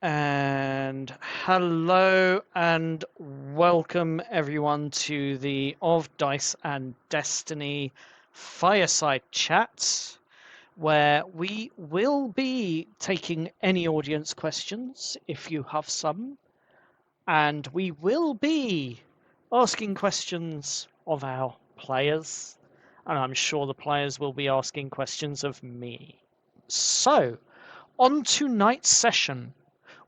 And hello and welcome everyone to the Of Dice and Destiny Fireside Chat, where we will be taking any audience questions if you have some, and we will be asking questions of our players, and I'm sure the players will be asking questions of me. So, on tonight's session,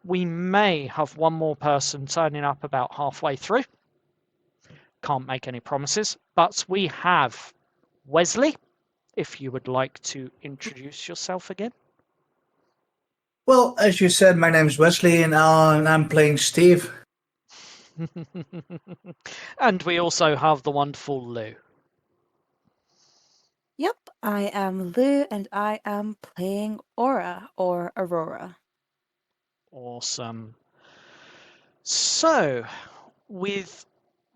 we may have one more person turning up about halfway through. Can't make any promises, but we have Wesley, if you would like to introduce yourself again. Well, as you said, my name is Wesley, and I'm playing Steve. And we also have the wonderful Lou. Yep, I am Lou, and I am playing Aura, or Aurora. Awesome. So, with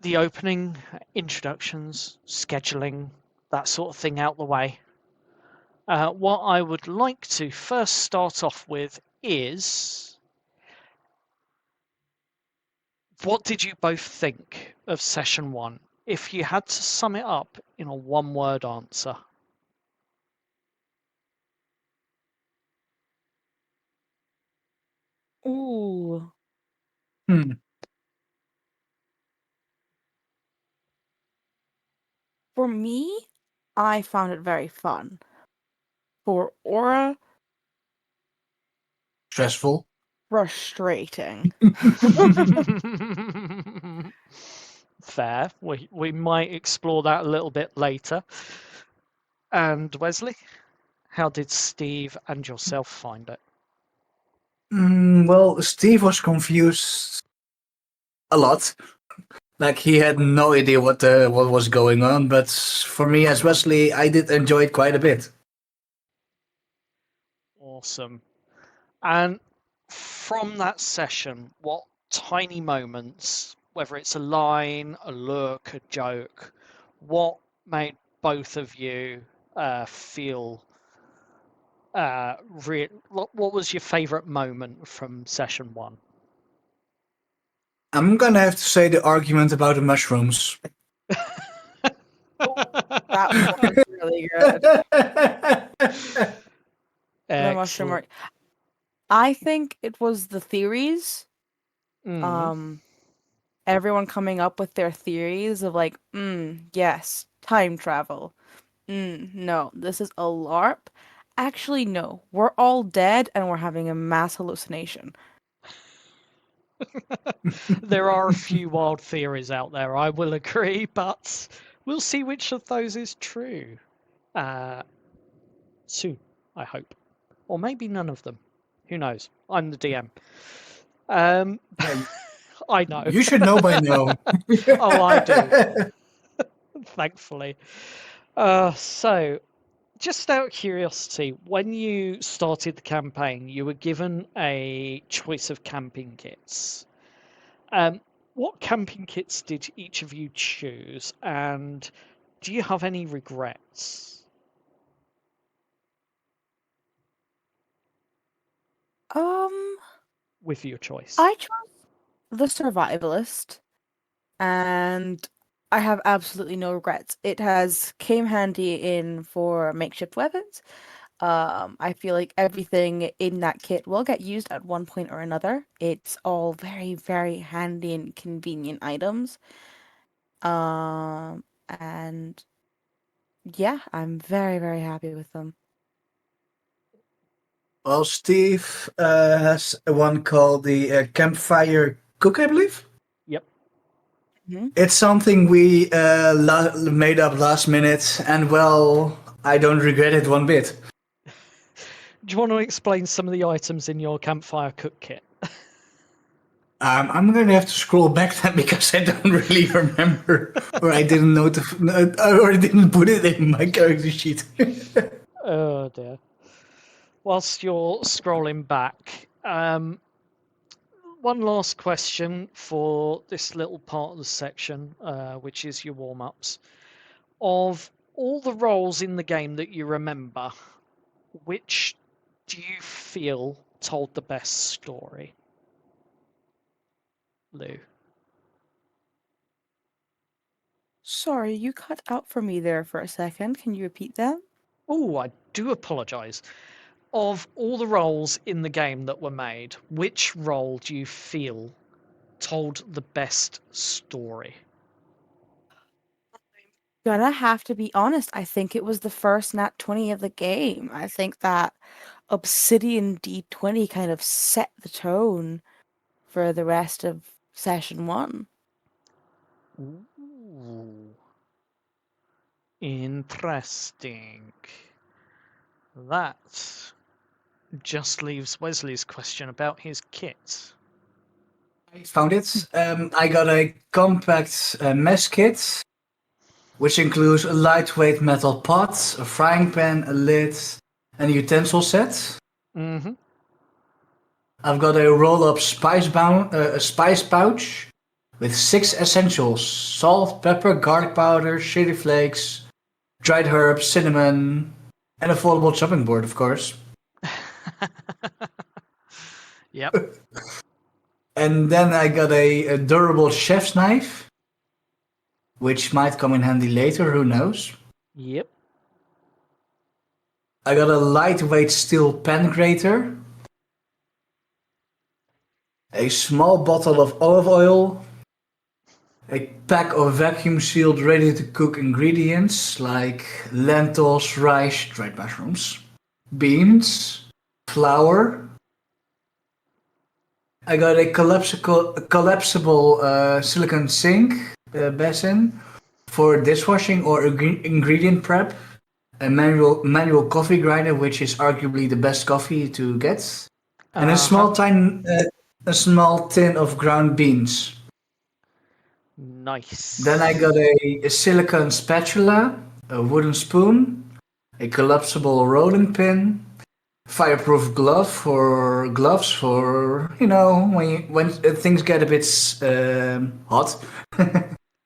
the opening, introductions, scheduling, that sort of thing out the way, what I would like to first start off with is, what did you both think of session one? If you had to sum it up in a one-word answer. Ooh. Hmm. For me, I found it very fun. For Aura, Stressful. frustrating. Fair. We might explore that a little bit later. And Wesley, how did Steve and yourself find it? Well, Steve was confused a lot. Like he had no idea what was going on. But for me, as Wesley, I did enjoy it quite a bit. Awesome. And from that session, what tiny moments, whether it's a line, a look, a joke, what made both of you feel what was your favorite moment from session one? I'm gonna have to say the argument about the mushrooms. That was really good. The mushroom Excellent. work. I think it was the theories. Mm. Everyone coming up with their theories of like, yes, time travel. No, this is a LARP. Actually, no, we're all dead and we're having a mass hallucination. There are a few wild theories out there, I will agree, but we'll see which of those is true soon, I hope. Or maybe none of them. Who knows? I'm the DM. Yeah, I know. you should know by now. Oh, I do, thankfully. So, just out of curiosity, when you started the campaign, you were given a choice of camping kits. Um, what camping kits did each of you choose, and do you have any regrets Um, with your choice? I chose the survivalist, and I have absolutely no regrets. It has came handy in for makeshift weapons. I feel like everything in that kit will get used at one point or another. It's all very, very handy and convenient items. And yeah, I'm very, very happy with them. Well, Steve has one called the Campfire Cook, I believe. Yep. It's something we made up last minute, and well, I don't regret it one bit. Do you want to explain some of the items in your campfire cook kit? I'm going to have to scroll back then because I don't really remember, or I didn't or I didn't put it in my character sheet. Oh dear. Whilst you're scrolling back, one last question for this little part of the section, which is your warm ups. Of all the roles in the game that you remember, which do you feel told the best story? Lou? Sorry, you cut out for me there for a second. Can you repeat that? Oh, I do apologise. Of all the roles in the game that were made, which role do you feel told the best story? Gonna have to be honest, I think it was the first nat 20 of the game. I think that Obsidian D20 kind of set the tone for the rest of session 1. Ooh, interesting. That just leaves Wesley's question about his kit. I found it. I got a compact mess kit, which includes a lightweight metal pot, a frying pan, a lid, and a utensil set. Mm-hmm. I've got a roll-up a spice pouch with 6 essentials: salt, pepper, garlic powder, chili flakes, dried herbs, cinnamon, and a foldable chopping board, of course. Yep. And then I got a durable chef's knife, which might come in handy later, who knows. Yep. I got a lightweight steel pan grater, a small bottle of olive oil, a pack of vacuum sealed ready to cook ingredients like lentils, rice, dried mushrooms, beans, flour. I got a collapsible silicone sink basin for dishwashing or ingredient prep, a manual coffee grinder, which is arguably the best coffee to get, and Uh-huh. a small tin of ground beans. Then I Nice. got a silicone spatula, a wooden spoon, a collapsible rolling pin, fireproof gloves for when things get a bit hot.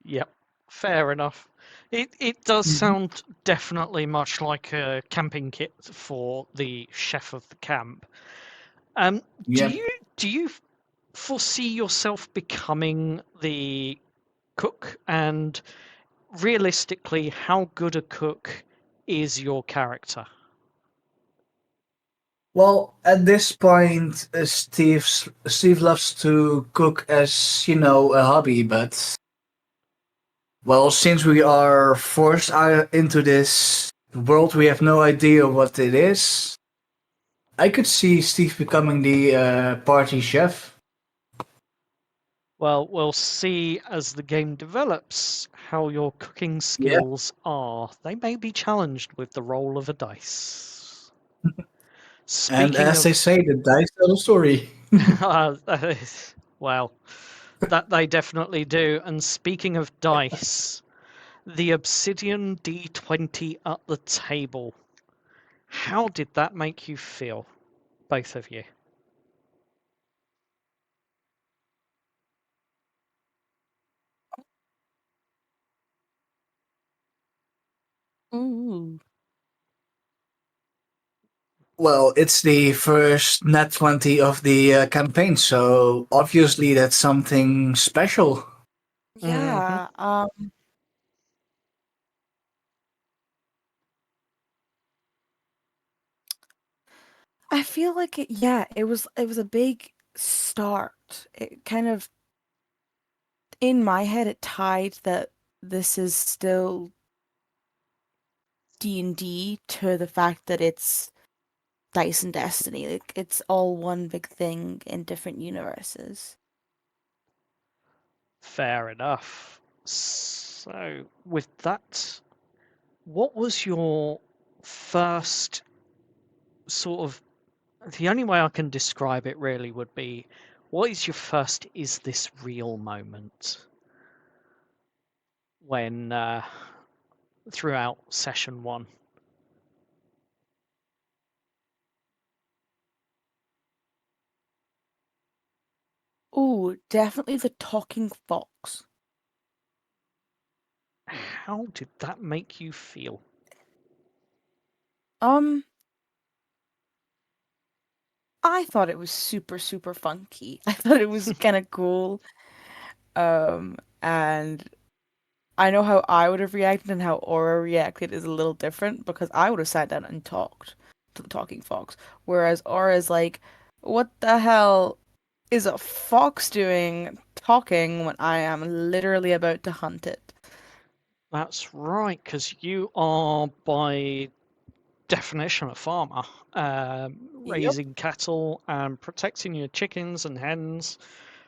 Yep. Fair enough. It does sound definitely much like a camping kit for the chef of the camp. Um, do Yeah. you foresee yourself becoming the cook? And realistically, how good a cook is your character? Well, at this point, Steve loves to cook as a hobby, but well, since we are forced into this world, we have no idea what it is. I could see Steve becoming the party chef. Well, we'll see as the game develops how your cooking Yeah. skills are. They may be challenged with the roll of a dice. And Speaking as they of, say, the dice tell the story. well, that they definitely do. And speaking of dice, the Obsidian D20 at the table. How did that make you feel, both of you? Ooh. Well, it's the first Nat 20 of the campaign, so obviously that's something special. Mm-hmm. Yeah, I feel like it was a big start. It kind of in my head it tied that this is still D&D to the fact that it's Dice and Destiny. Like it's all one big thing in different universes. Fair enough. So, with that, what was your first sort of the only way I can describe it really would be what is your first is this real moment when throughout session one? Ooh, definitely the talking fox. How did that make you feel? Um, I thought it was super, super funky. I thought it was kind of cool. And I know how I would have reacted and how Aura reacted is a little different because I would have sat down and talked to the talking fox, whereas Aura is like, what the hell is a fox doing talking when I am literally about to hunt it? That's right, because you are by definition a farmer, Yep. raising cattle and protecting your chickens and hens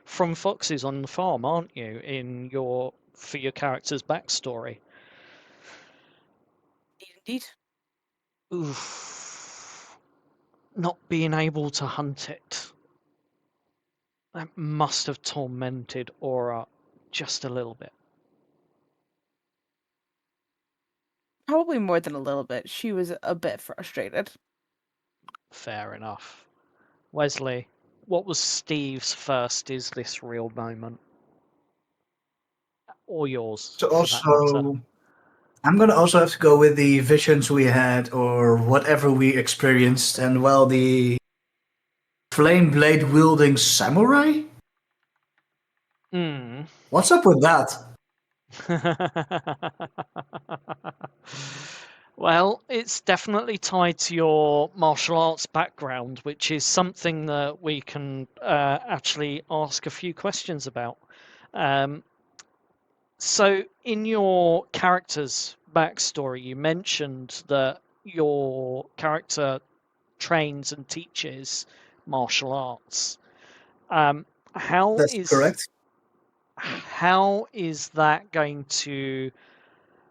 from foxes on the farm, aren't you? For your character's backstory. Indeed. Oof. Not being able to hunt it. That must have tormented Aura just a little bit. Probably more than a little bit. She was a bit frustrated. Fair enough. Wesley, what was Steve's first is this real moment? Or yours, So for that matter. also, I'm gonna also have to go with the visions we had or whatever we experienced, and well, the flame blade wielding samurai. Hmm. What's up with that? Well, it's definitely tied to your martial arts background, which is something that we can actually ask a few questions about. Um, so, in your character's backstory, you mentioned that your character trains and teaches martial arts. Um, how That's is correct. how is that going to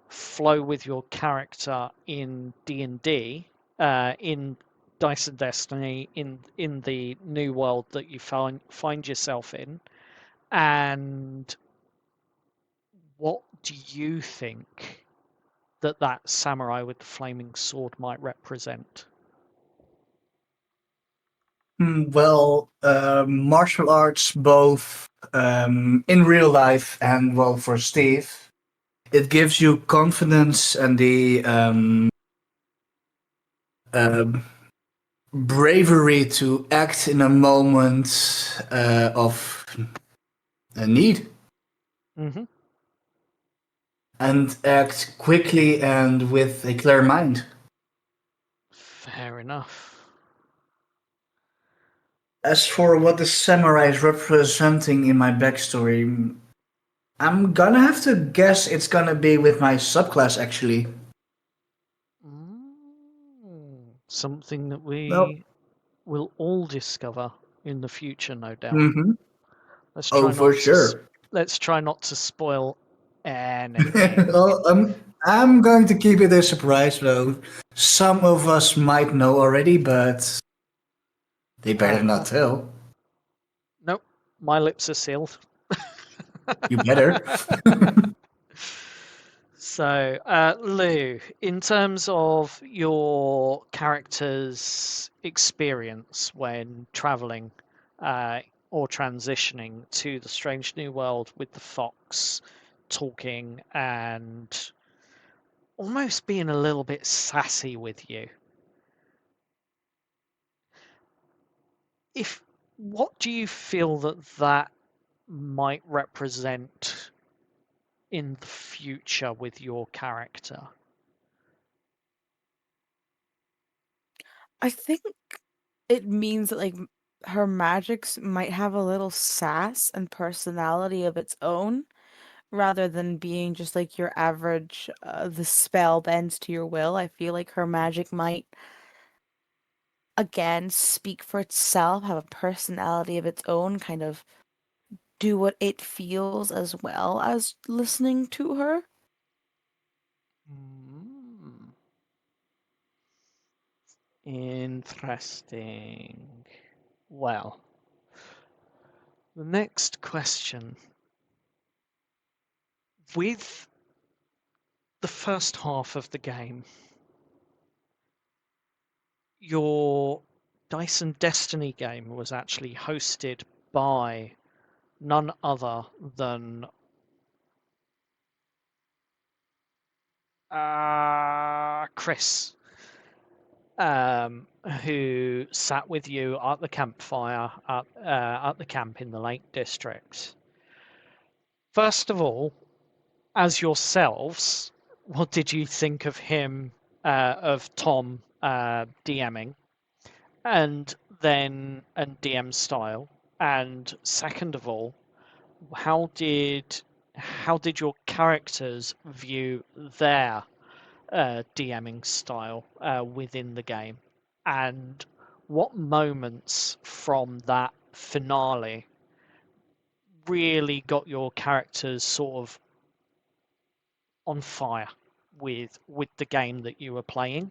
flow with your character in D&D, in Dice and Destiny, in the new world that you find yourself in, and what do you think that samurai with the flaming sword might represent? Well, martial arts both in real life and well for Steve, it gives you confidence and the um bravery to act in a moment of a need Hmm. and act quickly and with a clear mind. Fair enough. As for what the samurai is representing in my backstory, I'm gonna have to guess it's gonna be with my subclass actually. Something that Well, we will all discover in the future, no doubt. mm-hmm. Let's Oh, try for not to sure. let's try not to spoil anything. Well, I'm going to keep it a surprise though. Some of us might know already, but they better not tell. Nope, my lips are sealed. You better. So, Lou, in terms of your character's experience when traveling or transitioning to the strange new world with the fox talking and almost being a little bit sassy with you, if what do you feel that might represent in the future with your character? I think it means that her magics might have a little sass and personality of its own rather than being just like your average the spell bends to your will. I feel like her magic might again speak for itself, have a personality of its own, kind of do what it feels as well as listening to her. Mm, interesting. Well, the next question. With the first half of the game, your Dyson Destiny game was actually hosted by none other than Chris, who sat with you at the campfire at the camp in the Lake District. First of all, as yourselves, what did you think of him, of Tom DMing, and then and DM style? And second of all, how did how did your characters view their DMing style within the game? And what moments from that finale really got your characters sort of on fire with the game that you were playing?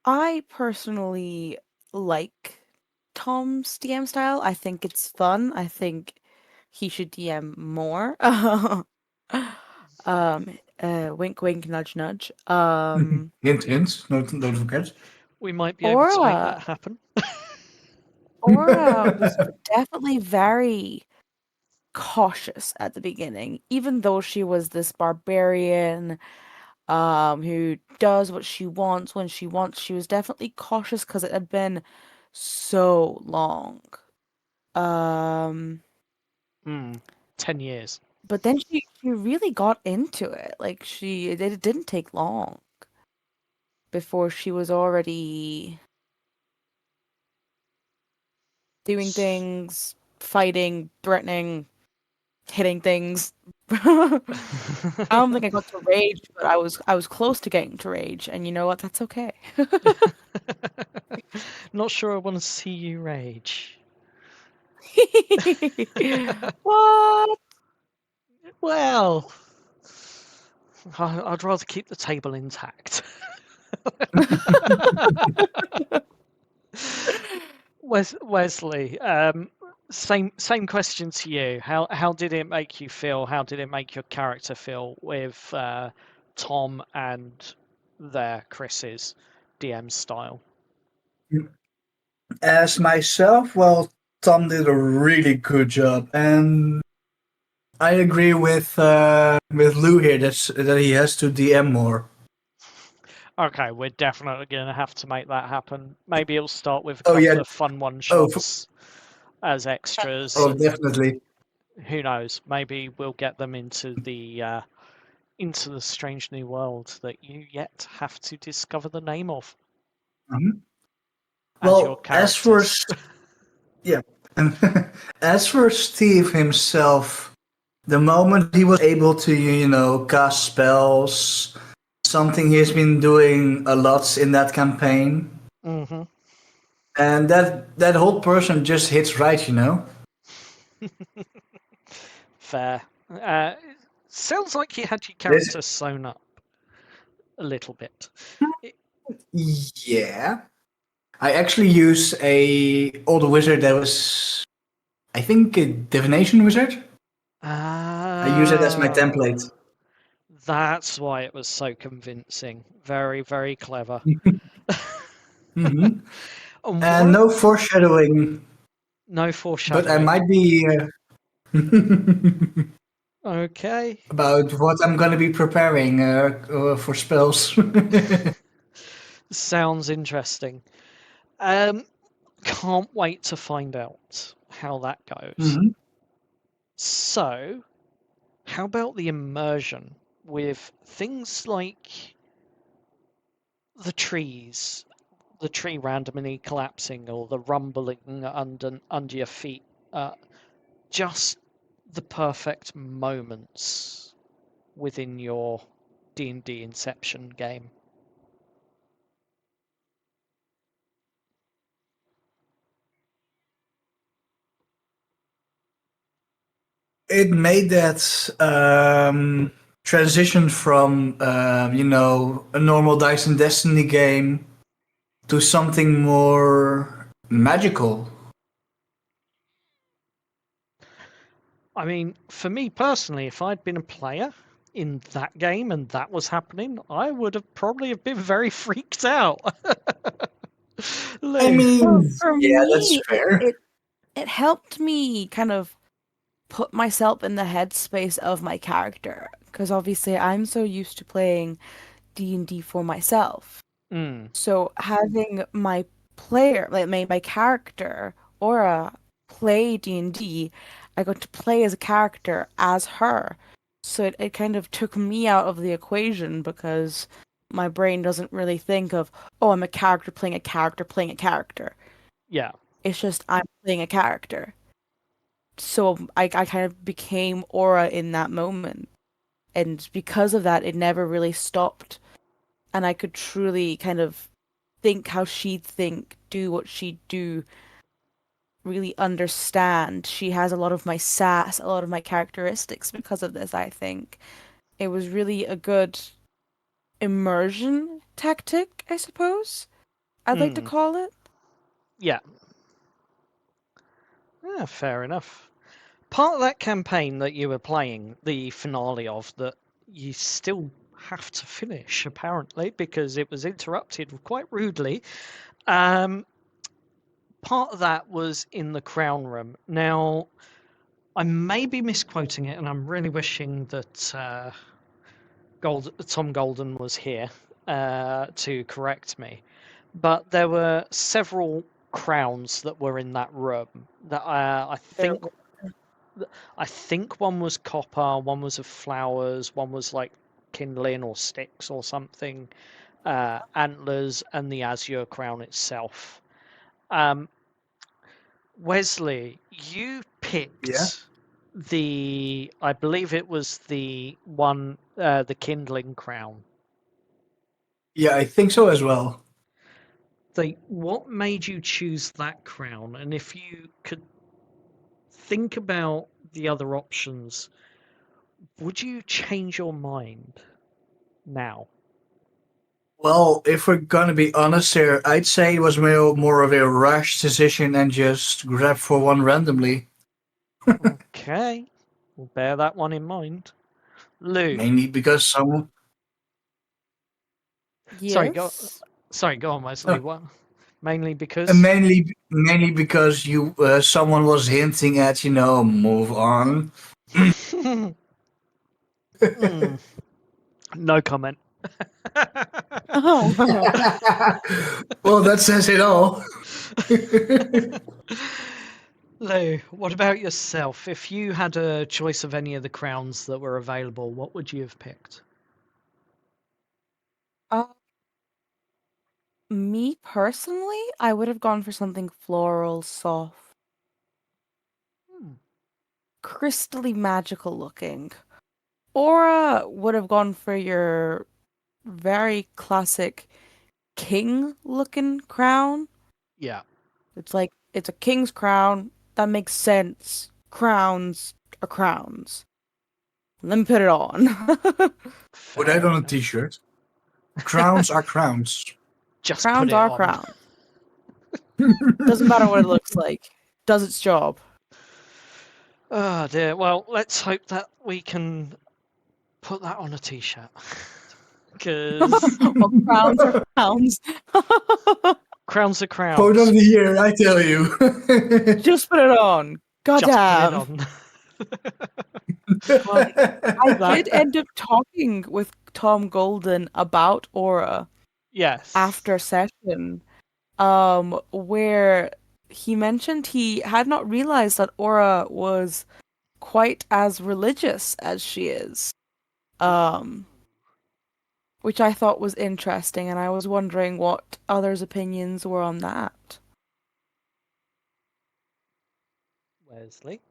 I personally like Tom's DM style. I think it's fun. I think he should DM more. Wink, wink, nudge, nudge. Hint, hint. Don't forget. We might be able to make Aura, that happen. Aura was definitely very cautious at the beginning, even though she was this barbarian who does what she wants when she wants. She was definitely cautious because it had been so long. Um, 10 years. but then she really got into it. Like it didn't take long before she was already doing things, fighting, threatening, hitting things. I don't think I got to rage, but I was close to getting to rage, and you know what? That's okay. Not sure I want to see you rage. What? Well, I'd rather keep the table intact. Wesley, same question to you. How did it make you feel? How did it make your character feel with Tom and their Chris's DM style? As myself, well, Tom did a really good job, and I agree with Lou here that he has to DM more. Okay, we're definitely going to have to make that happen. Maybe it'll start with a Oh yeah. couple of fun one Oh, shots as extras, oh, and definitely. who knows? Maybe we'll get them into the strange new world that you yet have to discover the name of Mhm. as your Well, characters. yeah, as for Steve himself, the moment he was able to, cast spells, something he's been doing a lot in that campaign, hmm and that whole person just hits right. Fair. Sounds like you had your This, character sewn up a little bit. yeah. I actually use a old wizard that was, I think, a divination wizard. I use it as my Ah, template. that's why it was so convincing. Very, very clever. Hmm. And And what? no foreshadowing, No but I foreshadowing. might be Okay. about what I'm going to be preparing for spells. Sounds interesting. Um, can't wait to find out how that goes. Hmm. So, how about the immersion with things like the trees, the tree randomly collapsing or the rumbling under your feet? Just the perfect moments within your D&D Inception game. It made that transition from, a normal Dice and Destiny game to something more magical. I mean, for me personally, if I'd been a player in that game and that was happening, I would have probably have been very freaked out. I Lou. Well, mean, for yeah, that's me, fair. it helped me kind of put myself in the headspace of my character because obviously I'm so used to playing D&D for myself. Mm, So having my player, like my character Aura play D&D, I got to play as a character as her. So it kind of took me out of the equation because my brain doesn't really think of, oh, I'm a character playing a character playing a character. Yeah. It's just I'm playing a character. So I kind of became Aura in that moment. And because of that, it never really stopped. And I could truly kind of think how she'd think, do what she'd do, really understand. She has a lot of my sass, a lot of my characteristics because of this, I think. It was really a good immersion tactic, I suppose. I'd like to Mm. call it. Yeah. Yeah, fair enough. Part of that campaign that you were playing, the finale of, that you still have to finish, apparently, because it was interrupted quite rudely. Um, Part of that was in the Crown Room. Now, I may be misquoting it, and I'm really wishing that Tom Golden was here to correct me. But there were several crowns that were in that room that There. I think one was copper, one was of flowers, one was like kindling or sticks or something, antlers, and the azure crown itself. Um, Wesley, you Yeah. picked I believe it was the one, the kindling crown. Yeah, I think so as well. What made you choose that crown? And if you could think about the other options, would you change your mind now? Well, if we're gonna be honest here, I'd say it was more of a rash decision and just grab for one randomly. Okay, we'll bear that one in mind. Lou, Mainly because someone. sorry, go. Yes. Sorry, go on, Wesley. Uh, What? Mainly because. mainly because someone was hinting at move on. Hmm, no comment. Oh. Well, that says it all. Lou, what about yourself? If you had a choice of any of the crowns that were available, what would you have picked? Uh, Me personally, I would have gone for something floral, soft, Hmm, crystally magical looking. Aura would have gone for your very classic king looking crown. yeah, It's like it's a king's crown. That makes sense. Crowns are crowns. Let me put it on. Put that fair on a enough. t-shirt. Crowns are crowns. Just put Crowns it are on. crowns. Doesn't matter what it looks like. Does its job. Oh dear. Well, let's hope that we can put that on a t-shirt. Because Well, crowns are crowns. crowns are Quote of crowns. the year, I tell you. Just put it on. Just put it Goddamn. on. Um, I That, did end up talking with Tom Golden about Aura yes. after session, where he mentioned he had not realized that Aura was quite as religious as she is. Um, which I thought was interesting, and I was wondering what others' opinions were on that. Wesley.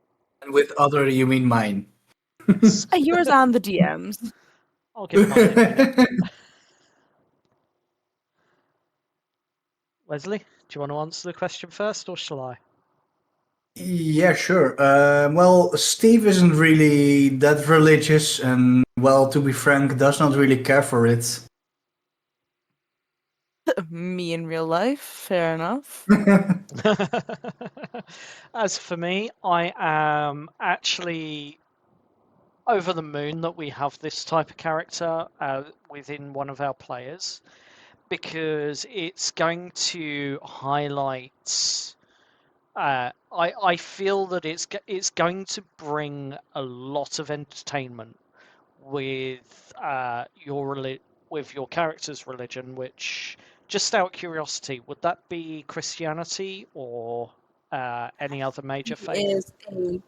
And with other, you mean mine. Yes. Yours and the DMs. I'll give mine a minute. Wesley, do you want to answer the question first, or shall I? Yeah, sure. Well, Steve isn't really that religious, and well, to be frank, does not really care for it. Me in real life, fair enough. As for me, I am actually over the moon that we have this type of character within one of our players, because it's going to highlight. I feel that it's going to bring a lot of entertainment with with your character's religion. Which, just out of curiosity, would that be Christianity or any other major He faith? is a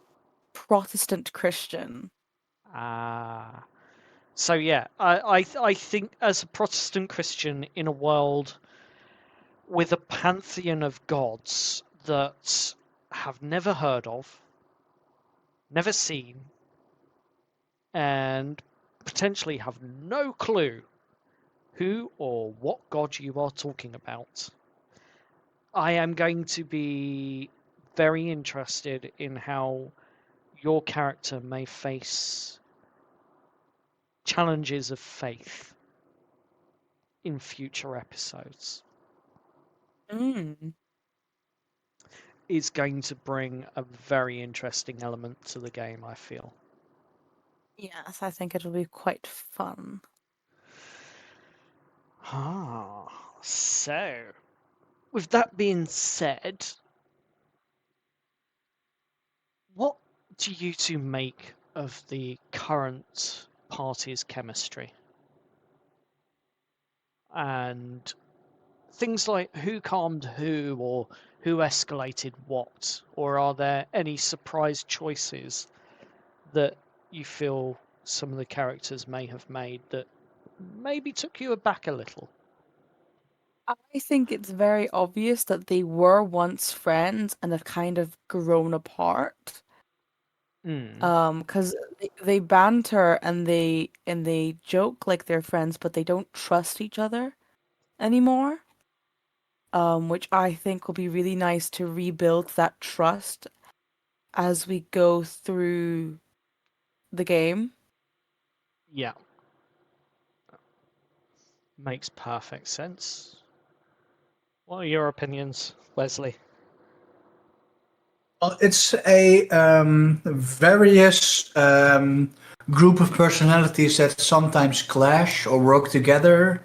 Protestant Christian. So yeah, I think as a Protestant Christian in a world with a pantheon of gods that have never heard of, never seen, and potentially have no clue who or what god you are talking about, I am going to be very interested in how your character may face challenges of faith in future episodes. Mm. Is going to bring a very interesting element to the game, I feel. Yes, I think it'll be quite fun. So with that being said, what do you two make of the current party's chemistry? And things like who calmed who or who escalated what? Or are there any surprise choices that you feel some of the characters may have made that maybe took you aback a little? I think it's very obvious that they were once friends and have kind of grown apart. Mm, 'Cause they banter and they joke like they're friends, but they don't trust each other anymore. Which I think will be really nice to rebuild that trust as we go through the game. yeah, makes perfect sense. What are your opinions, Wesley? It's a various group of personalities that sometimes clash or work together.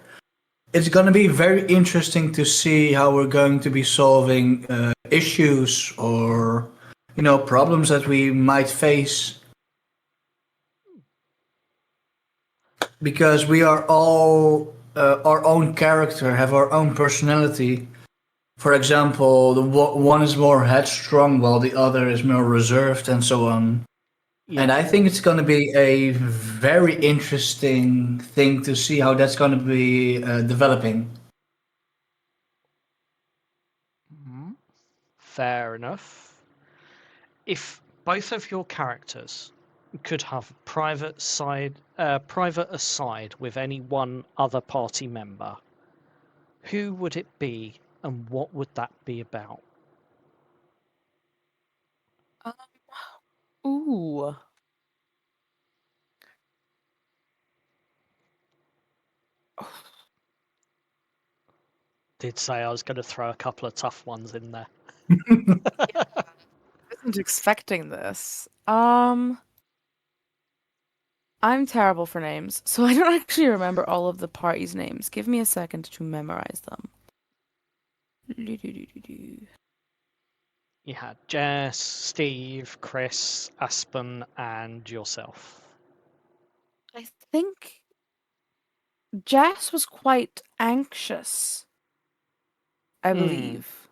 It's going to be very interesting to see how we're going to be solving issues or problems that we might face, because we are all our own character, have our own personality. For example, one is more headstrong while the other is more reserved, and so on. Yeah. And I think it's going to be a very interesting thing to see how that's going to be developing. Mhm. Fair enough. If both of your characters could have private aside with any one other party member, who would it be, and what would that be about? Um, ooh. Did say I was going to throw a couple of tough ones in there. Wasn't expecting this. I'm terrible for names, so I don't actually remember all of the parties' names. Give me a second to memorize them. You had Jess, Steve, Chris, Aspen, and yourself. I think Jess was quite anxious, I Mm, believe.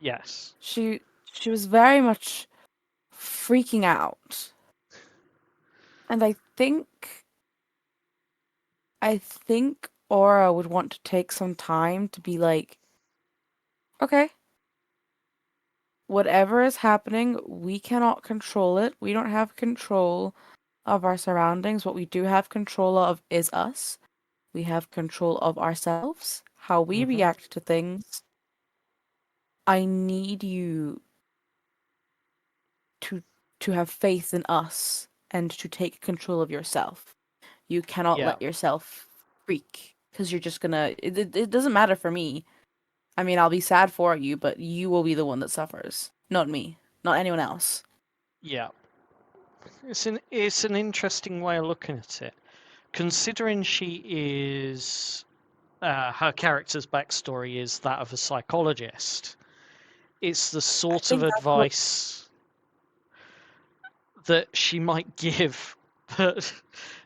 yes. She was very much freaking out. And I think Aura would want to take some time to be like, okay, whatever is happening, we cannot control it. We don't have control of our surroundings. What we do have control of is us. We have control of ourselves, how we Hmm. react to things. I need you to to have faith in us and to take control of yourself. You cannot Yeah. let yourself freak because you're just gonna. It doesn't matter for me. I mean, I'll be sad for you, but you will be the one that suffers, not me, not anyone else. Yeah. It's an interesting way of looking at it, considering she is her character's backstory is that of a psychologist. It's the I sort of think that's what. advice that she might give, but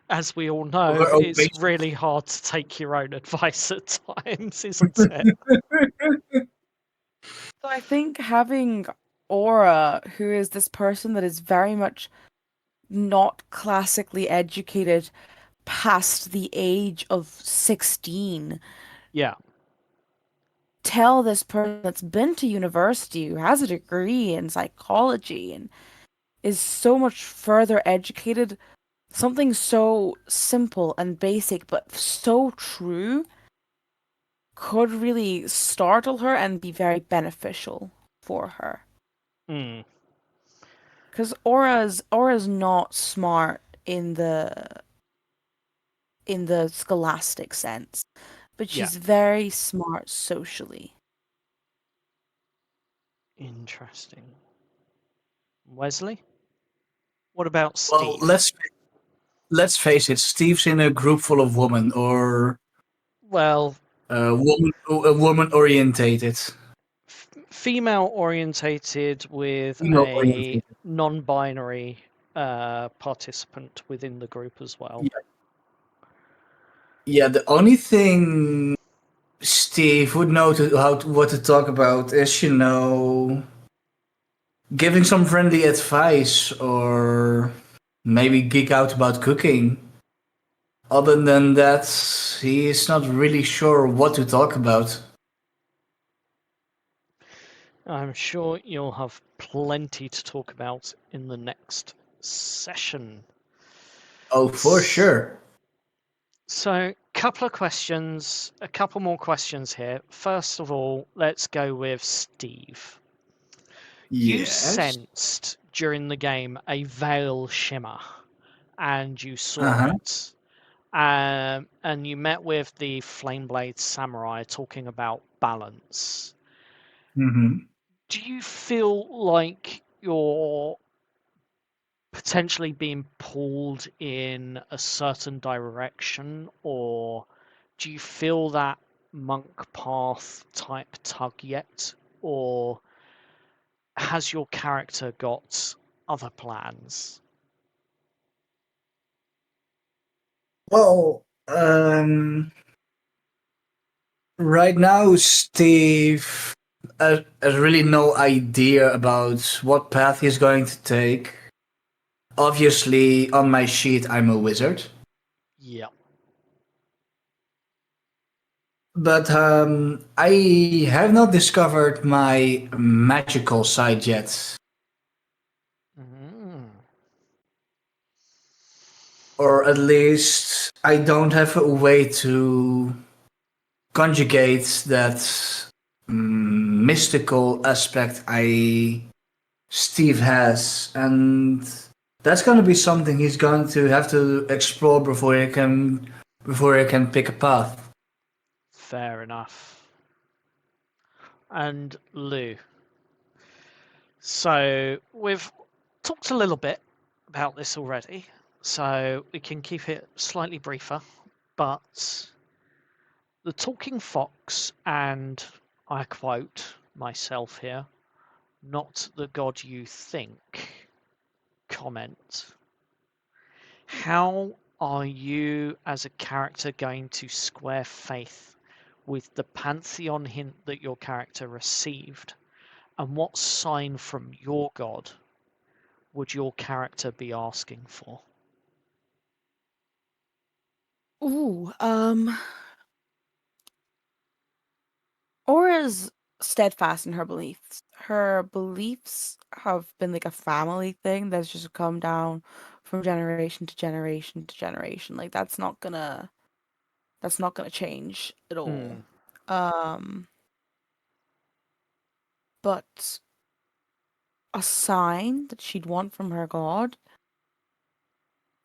as we all Of know, her own it's pace. really hard to take your own advice at times, isn't it? So I think having Aura, who is this person that is very much not classically educated past the age of 16. Yeah. Tell this person that's been to university, who has a degree in psychology and is so much further educated, something so simple and basic but so true could really startle her and be very beneficial for her. Mm. Because Aura's not smart in the scholastic sense, but Yeah. she's very smart socially. Interesting. Wesley? What about Well, Steve? let's face it. Steve's in a group full of women, or Well, woman orientated, female orientated with female a orientated. non-binary participant within the group as well. Yeah, yeah. The only thing Steve would know what to talk about is, giving some friendly advice or maybe geek out about cooking. Other than that, he is not really sure what to talk about. I'm sure you'll have plenty to talk about in the next session. Oh, for sure. So, couple of questions, a couple more questions here. First of all, let's go with Steve. You Yes. sensed during the game a veil shimmer, and you Uh saw huh. it. And you met with the Flameblade Samurai talking about balance. Mm-hmm. Do you feel like you're potentially being pulled in a certain direction, or do you feel that monk path type tug yet, or has your character got other plans? Well, right now, Steve has really no idea about what path he's going to take. Obviously, on my sheet, I'm a wizard, Yeah. but I have not discovered my magical side yet. Mm. Or at least I don't have a way to conjugate that mystical aspect I Steve has, and that's going to be something he's going to have to explore before he can pick a path. Fair enough. And Lou. So we've talked a little bit about this already, so we can keep it slightly briefer. But the talking fox, and I quote myself here, not the god you think, comment. How are you as a character going to square faith with the pantheon hint that your character received? And what sign from your god would your character be asking for? Ooh, Aura's steadfast in her beliefs. Her beliefs have been like a family thing that's just come down from generation to generation to generation. Like that's not gonna change at all. Hmm. Um, but a sign that she'd want from her god,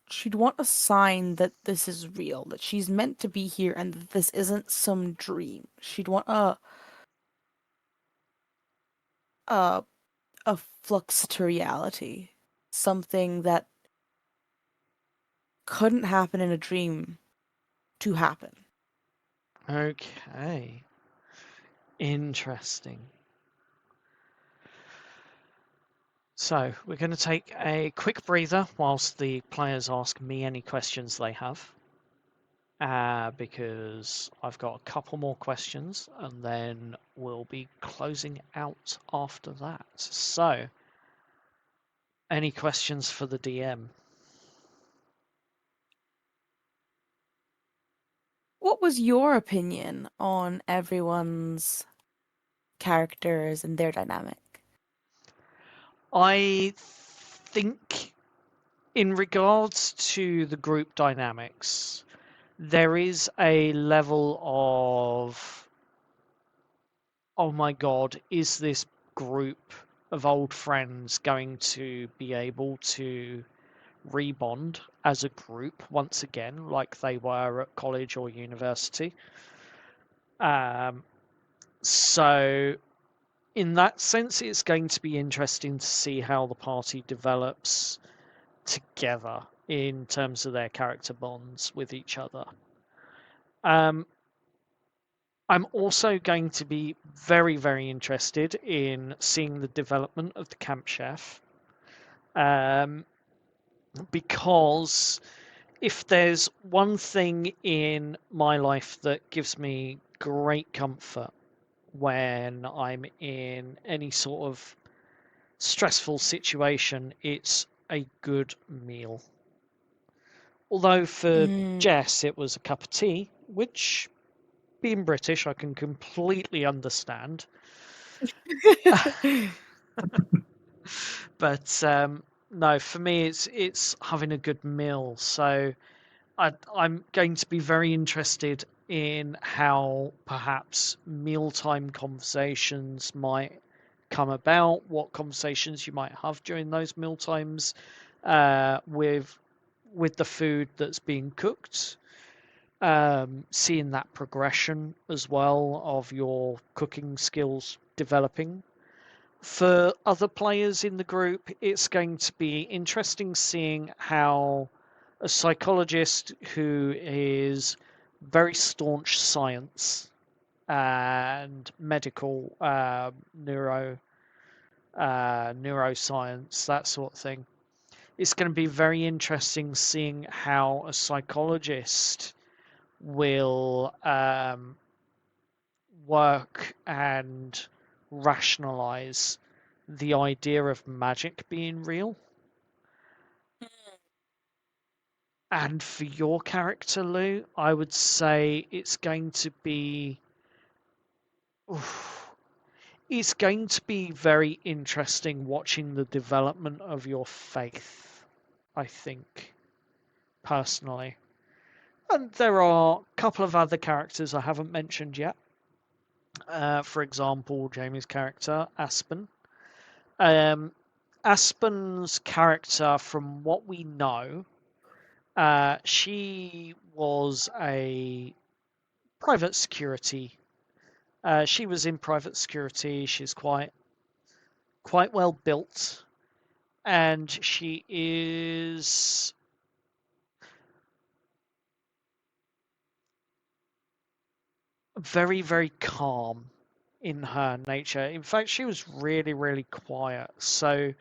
she'd want a sign that this is real, that she's meant to be here and that this isn't some dream. She'd want a a flux to reality, something that couldn't happen in a dream to happen. Okay. Interesting. So we're going to take a quick breather whilst the players ask me any questions they have. because I've got a couple more questions and then we'll be closing out after that. So, any questions for the DM? What was your opinion on everyone's characters and their dynamic? I think, in regards to the group dynamics, there is a level of, oh my god, is this group of old friends going to be able to rebond as a group once again, like they were at college or university? Um, so, in that sense, it's going to be interesting to see how the party develops together in terms of their character bonds with each other. Um, I'm also going to be very, very interested in seeing the development of the camp chef, um, because if there's one thing in my life that gives me great comfort when I'm in any sort of stressful situation, it's a good meal. Although for Mm. Jess it was a cup of tea, which, being British, I can completely understand. But no, for me, it's having a good meal. So I'm going to be very interested in how perhaps mealtime conversations might come about, what conversations you might have during those meal times with the food that's being cooked. Seeing that progression as well of your cooking skills developing. For other players in the group, it's going to be interesting seeing how a psychologist who is very staunch science and medical neuroscience, that sort of thing. It's going to be very interesting seeing how a psychologist will work and rationalize the idea of magic being real. And for your character, Lou, I would say it's going to be. Oof, it's going to be very interesting watching the development of your faith, I think, personally. And there are a couple of other characters I haven't mentioned yet. For example, Jamie's character, Aspen. Um, Aspen's character, from what we know, she was a private security. She was in private security. She's quite well built, and she is very, very calm in her nature. In fact, she was really, really quiet. So,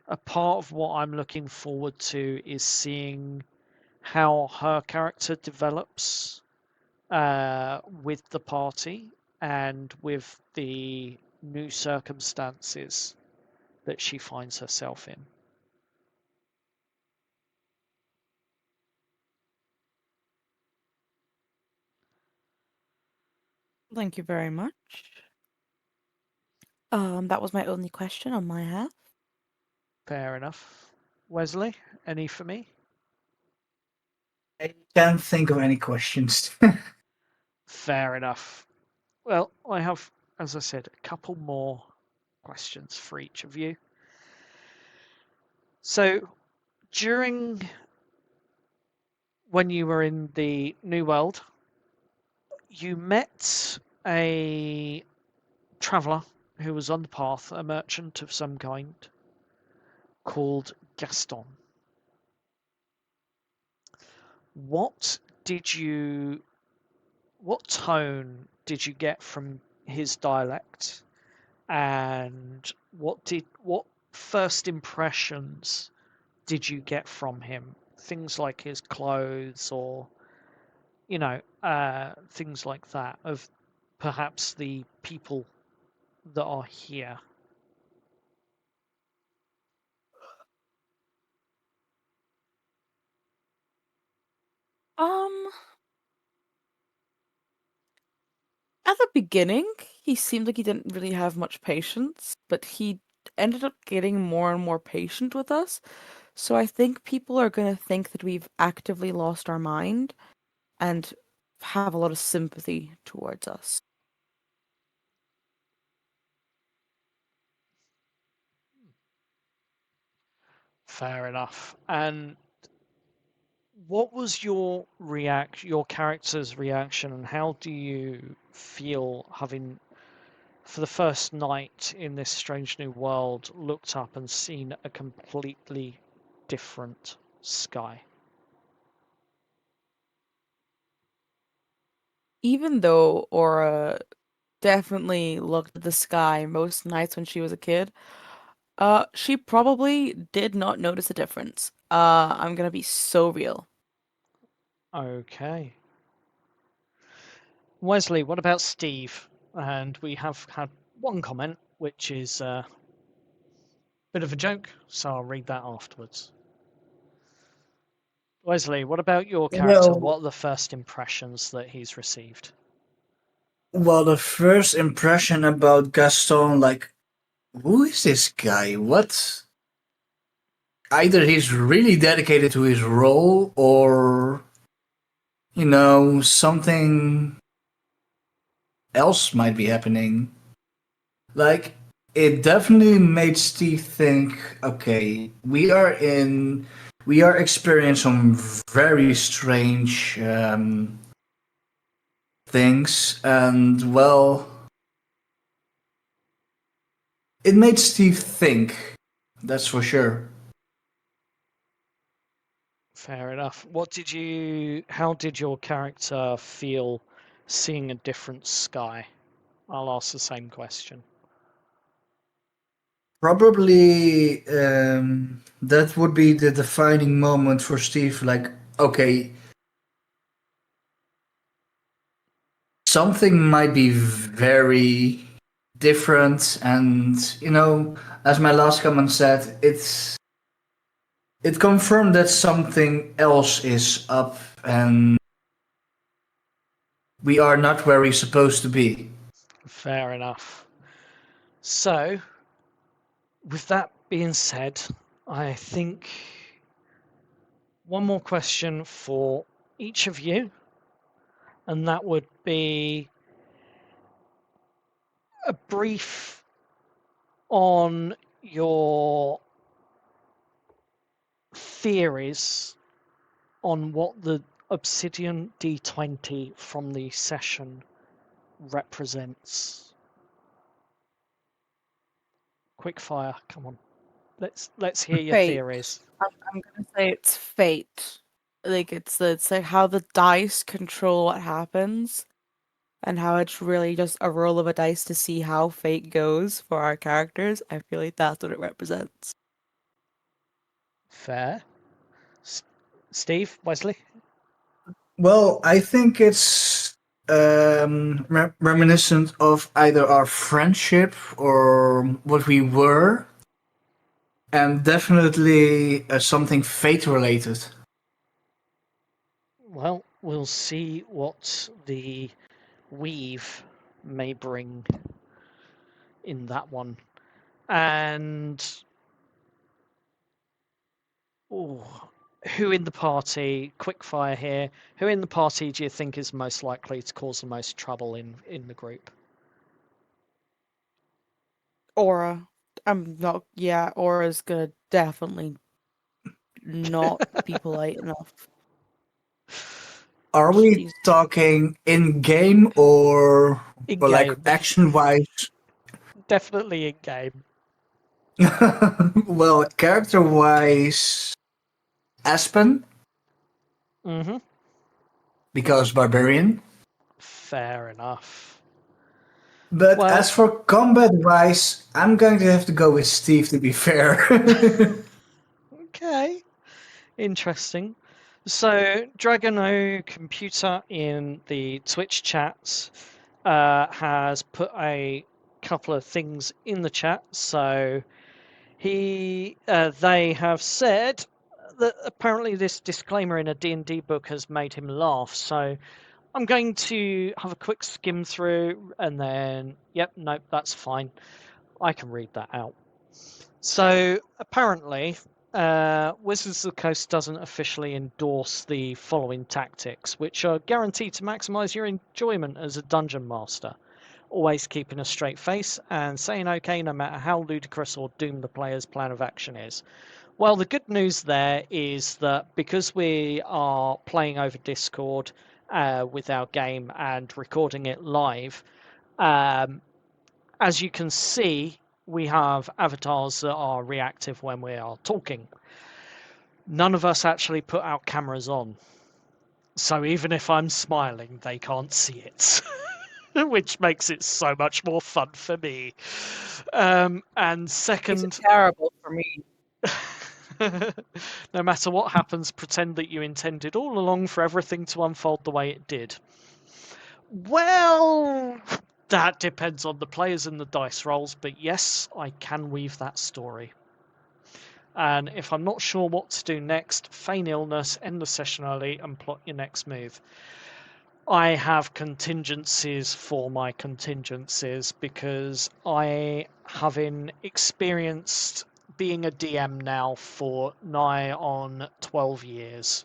a part of what I'm looking forward to is seeing how her character develops with the party and with the new circumstances that she finds herself in. Thank you very much. That was my only question on my half. Fair enough. Wesley, any for me? I can't think of any questions. Fair enough. Well, I have, as I said, a couple more questions for each of you. So, during when you were in the New World, you met a traveller who was on the path, a merchant of some kind, called Gaston. What did you, what tone did you get from his dialect, and what first impressions did you get from him? Things like his clothes or things like that of perhaps the people that are here. Um, at the beginning, he seemed like he didn't really have much patience, but he ended up getting more and more patient with us. So I think people are going to think that we've actively lost our mind and have a lot of sympathy towards us. Fair enough. And what was your character's reaction, and how do you feel having, for the first night in this strange new world, looked up and seen a completely different sky? Even though Aura definitely looked at the sky most nights when she was a kid, she probably did not notice a difference. I'm gonna be so real. Okay. Wesley, what about Steve? And we have had one comment, which is a bit of a joke, so I'll read that afterwards. Wesley, what about your character? Well, What are the first impressions that he's received? well, the first impression about Gaston, like, who is this guy? What? Either he's really dedicated to his role, or something else might be happening. Like, it definitely made Steve think, okay, we are experiencing some very strange things, and well, it made Steve think. That's for sure. Fair enough. How did your character feel seeing a different sky? I'll ask the same question. Probably that would be the defining moment for Steve. Like, okay, something might be very different, and as my last comment said, it confirmed that something else is up, and we are not where we're supposed to be. Fair enough. So, with that being said, I think one more question for each of you, and that would be a brief on your theories on what the Obsidian D20 from the session represents. Quickfire, come on. Let's hear your Fate. theories. I'm gonna say it's fate. Like it's like how the dice control what happens, and how it's really just a roll of a dice to see how fate goes for our characters. I feel like that's what it represents. Fair. Steve, Wesley? Well, I think it's reminiscent of either our friendship or what we were, and definitely something fate related. Well, we'll see what the weave may bring in that one. And ooh, who in the party, quickfire here, who in the party do you think is most likely to cause the most trouble in the group? Aura. I'm not. Yeah, Aura's gonna definitely not be polite enough. Are we She's talking in game or In like game. action wise? Definitely in game. Well, character wise, Aspen, Mm-hmm. because barbarian. Fair enough. But Well, as for combat wise, I'm going to have to go with Steve to be fair. okay. Interesting. So, Dragono Computer in the Twitch chats has put a couple of things in the chat. So, they have said that apparently this disclaimer in a D&D book has made him laugh. So, I'm going to have a quick skim through and then, yep, nope, that's fine. I can read that out. So apparently, Wizards of the Coast doesn't officially endorse the following tactics, which are guaranteed to maximize your enjoyment as a dungeon master. Always keeping a straight face and saying okay no matter how ludicrous or doomed the player's plan of action is. Well, the good news there is that because we are playing over Discord with our game and recording it live, um, as you can see, we have avatars that are reactive when we are talking. None of us actually put our cameras on. So even if I'm smiling, they can't see it, which makes it so much more fun for me. And Makes it second, terrible for me. no matter what happens, pretend that you intended all along for everything to unfold the way it did. Well, that depends on the players and the dice rolls, but yes, I can weave that story. And if I'm not sure what to do next, feign illness, end the session early, and plot your next move. I have contingencies for my contingencies because I, having experienced being a DM now for nigh on 12 years,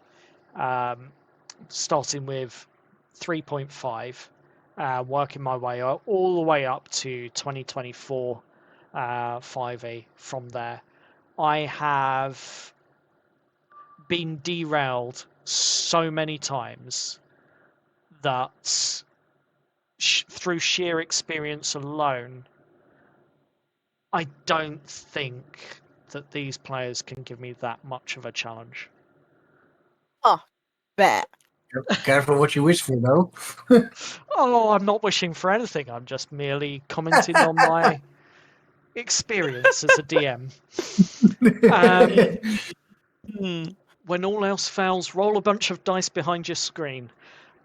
starting with 3.5, working my way up, all the way up to 2024 5e from there. I have been derailed so many times that through sheer experience alone, I don't think that these players can give me that much of a challenge. Bet. Careful what you wish for, though. Oh, I'm not wishing for anything. I'm just merely commenting on my experience as a DM. When all else fails, roll a bunch of dice behind your screen.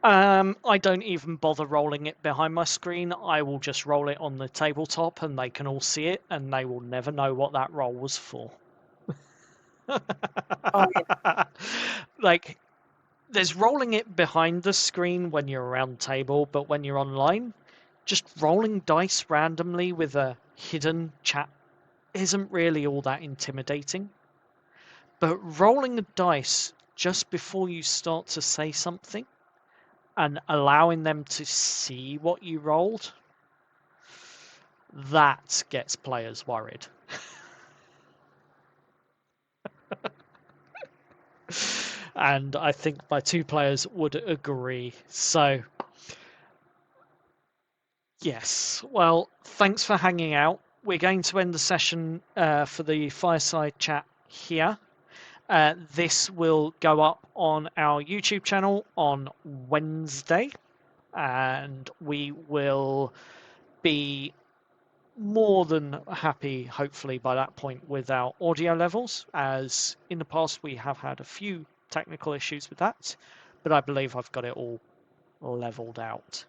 I don't even bother rolling it behind my screen. I will just roll it on the tabletop and they can all see it and they will never know what that roll was for. Oh, yeah. Like, there's rolling it behind the screen when you're around the table, but when you're online, just rolling dice randomly with a hidden chat isn't really all that intimidating. But rolling a dice just before you start to say something and allowing them to see what you rolled, that gets players worried. And I think my two players would agree. So, yes. Well, thanks for hanging out. We're going to end the session for the fireside chat here. This will go up on our YouTube channel on Wednesday, and we will be more than happy, hopefully, by that point with our audio levels, as in the past we have had a few technical issues with that, but I believe I've got it all leveled out.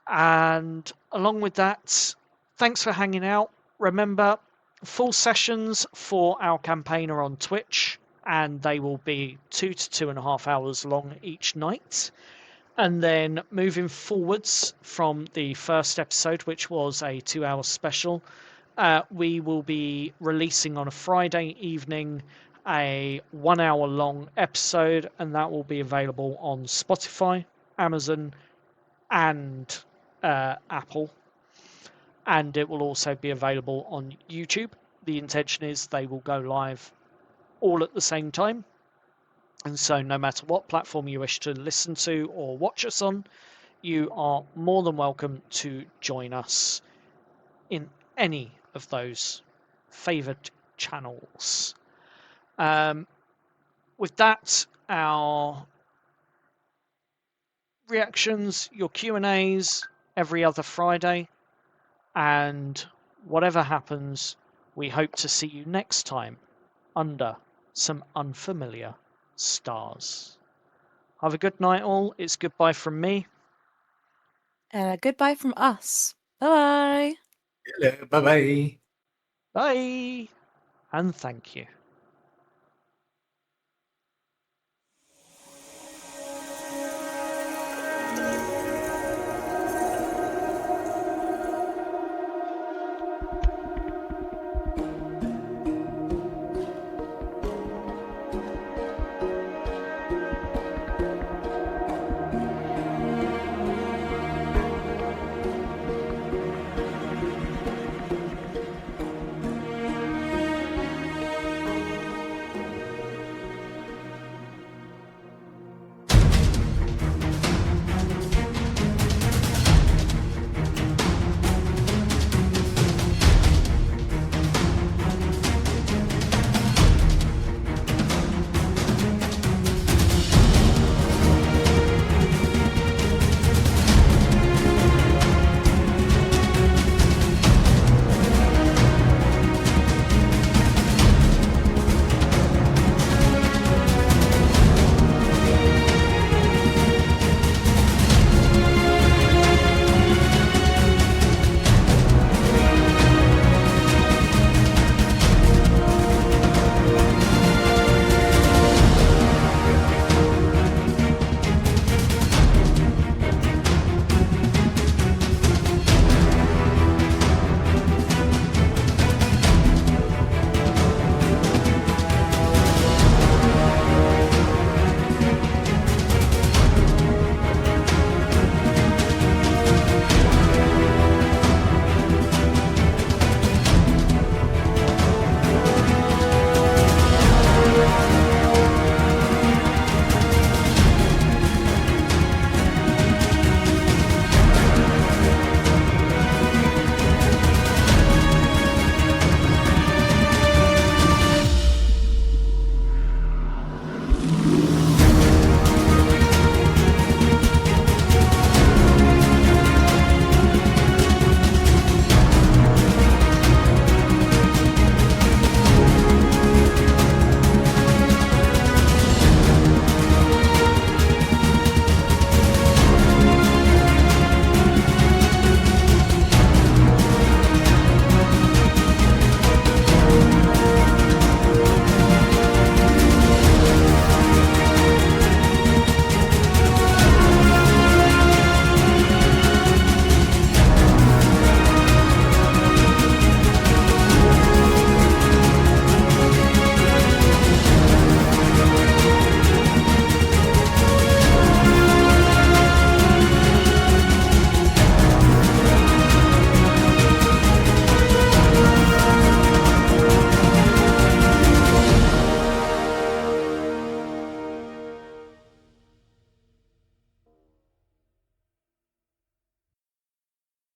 And along with that, thanks for hanging out. Remember, full sessions for our campaign are on Twitch, and they will be 2 to 2.5 hours long each night. And then moving forwards from the first episode, which was a 2-hour special, we will be releasing on a Friday evening a 1-hour long episode, and that will be available on Spotify, Amazon, and Apple. And it will also be available on YouTube. The intention is they will go live all at the same time. And so, no matter what platform you wish to listen to or watch us on, you are more than welcome to join us in any of those favoured channels. With that, our reactions, your Q&As every other Friday, and whatever happens, we hope to see you next time under some unfamiliar stars. Have a good night, all. It's goodbye from me. Goodbye from us. Bye bye. Bye bye. Bye. And thank you.